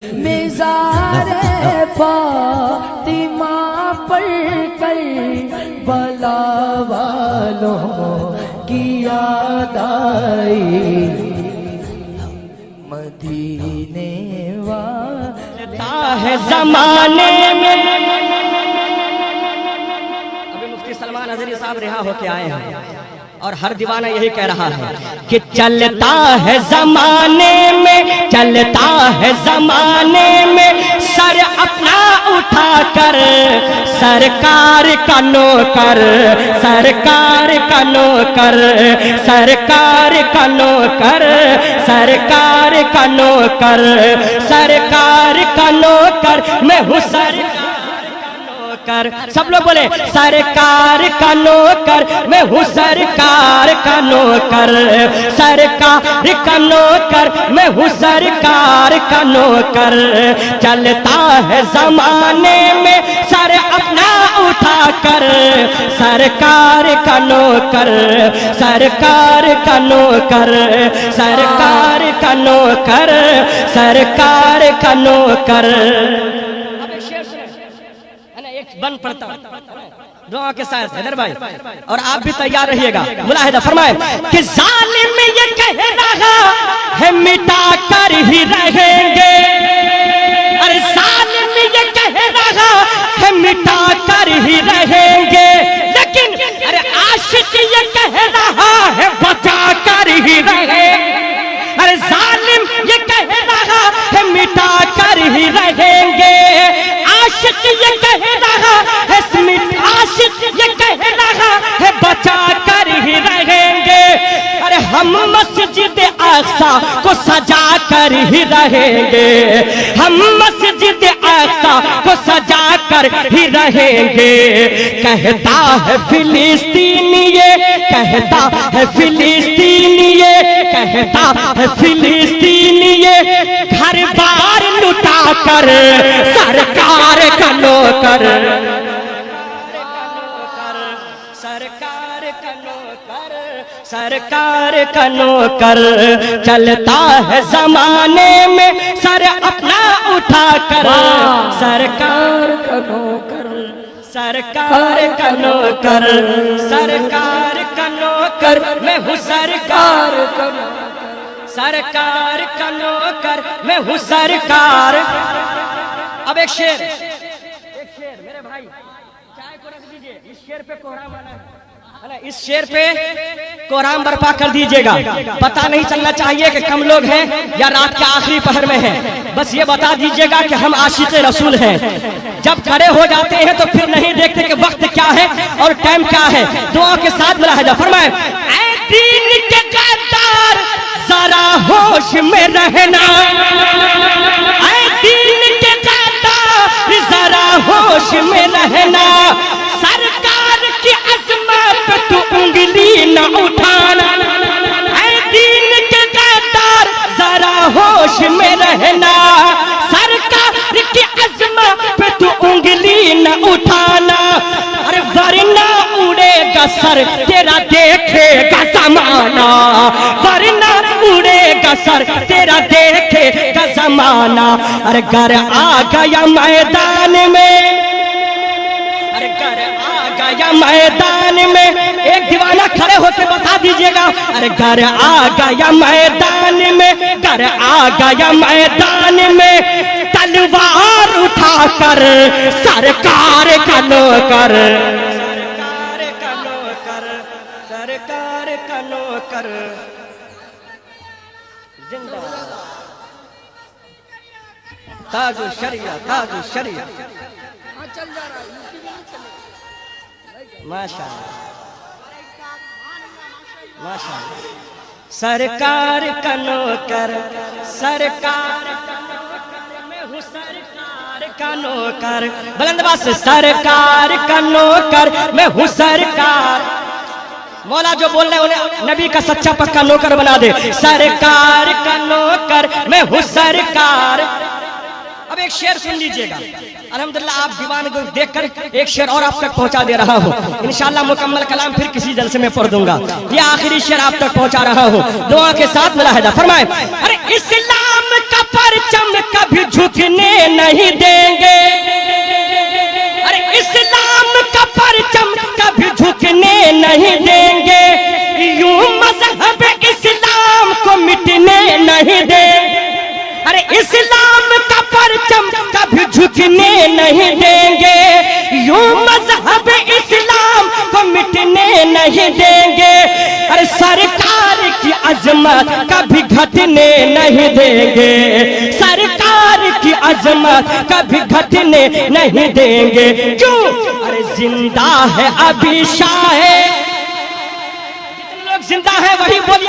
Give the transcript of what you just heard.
मिज़ारे फातिमा पर कर बला वालों की याद आई, मदीने वाला है जमाने में। अभी मुफ्ती सलमान अजहरी साहब रिहा होके आए हैं और हर दीवाना यही कह रहा है कि चलता है जमाने में, चलता है जमाने में, सर अपना उठाकर सरकार का नौकर, सरकार का नौकर, सरकार का नौकर, सरकार का नौकर, सरकार का नौकर, मैं हूँ सरकार। सब लोग बोले सरकार का नौकर, मैं हूँ सरकार का नौकर, सरकार का नौकर, मैं हूँ सरकार का नौकर। चलता है जमाने में सर अपना उठाकर सरकार का नौकर, सरकार का नौकर, सरकार का नौकर, सरकार का नौकर। बन पड़ता दुआ के साथ हैदर भाई, और आप भी तैयार रहिएगा। मुलाहिदा फरमाए कि जालिम ये कह रहा है मिटा कर ही रहेंगे, अरे जालिम ये कह रहा है मिटा कर ही रहेंगे, लेकिन अरे आशिक ये कह रहा है बचा कर ही रहेंगे। अरे जालिम ये कह रहा है मिटा कर ही रहेंगे, आशिक ये कह रहा है आशिक ये कह रहा है बचा कर ही रहेंगे। अरे हम मस्जिद अक्सा को सजा कर ही रहेंगे, हम मस्जिद अक्सा को सजा कर ही रहेंगे। कहता है फिलिस्तीनी ये, कहता है फिलिस्तीनी ये, कहता है फिलिस्तीनी ये, घर बार लुटा कर सरकार का नौकर, सरकार का नौकर, सरकार का नौकर। चलता है जमाने में सर अपना उठा कर सरकार का नौकर, सरकार का नौकर, सरकार का नौकर, मैं हूँ सरकार का नौकर, सरकार का नौकर, मैं हूँ सरकार। अब एक शेर मेरे भाई चाय को रख दीजिए, इस शेर पे कोहराम आना है ना, इस शेर पे कोहराम बर्पा कर दीजिएगा। पता नहीं चलना चाहिए कि कम लोग हैं या रात के आखिरी पहर में हैं, बस ये बता दीजिएगा कि हम आशिक़ रसूल हैं। जब खड़े हो जाते हैं तो फिर नहीं देखते कि वक्त क्या है और टाइम क्या है। दुआ के साथ मुलाहिदा फरमाएं, ऐ दीन के गद्दार जरा होश में रहना, ऐ दीन के गद्दार जरा होश में रहना, सरकार की अज़मत पे तू उंगली न उठाना, ऐ दीन के गद्दार जरा होश में रहना, सरकार की अज़मत पे तू उंगली न उठाना। अरे वरना उड़ेगा सर तेरा देखेगा जमाना, वरना उड़ेगा सर तेरा देखेगा जमाना। अरे घर आ गया मैदान में, अरे घर आ गया मैदान में, एक दीवाना खड़े होकर बता दीजिएगा। अरे घर आ गया मैदान में, घर आ गया मैदान में, तलवार उठाकर सरकार का नौकर, सरकार का नौकर, सरकार का नौकर। जिंदाबाद ताजु शरिया, ताजु शरिया। माशाअल्लाह, माशाअल्लाह। सरकार का नौकर, सरकार का नौकर, मैं हूँ सरकार का नौकर। बुलंदबाज से सरकार का नौकर, मैं हूँ सरकार। मौला जो बोल रहे उन्हें नबी का सच्चा पक्का नौकर बना दे। सरकार का नौकर, मैं हूँ सरकार। अब एक शेर सुन लीजिएगा। अल्हम्दुलिल्लाह आप दीवान को देखकर एक शेर और आप तक पहुंचा दे रहा हूँ। इंशाअल्लाह मुकम्मल कलाम फिर किसी जलसे में पढ़ दूंगा। ये आखिरी शेर आप तक पहुंचा रहा हूँ। दुआ के साथ मुलाहिदा फरमाए। अरे इस्लाम का परचम कभी झुकने नहीं देंगे, अरे इस्लाम का परचम कभी झुकने नहीं देंगे, यूं मजहब इस्लाम को मिटने नहीं देंगे, अरे इस्लाम का परचम कभी झुकने नहीं देंगे, यूं मजहब इस्लाम को मिटने नहीं देंगे, अरे सरकार की अजमत कभी घटने नहीं देंगे, सरकार की अजमत कभी घटने नहीं देंगे। क्यों? अरे जिंदा है अभी शाह, जितने लोग जिंदा है वही बोलिए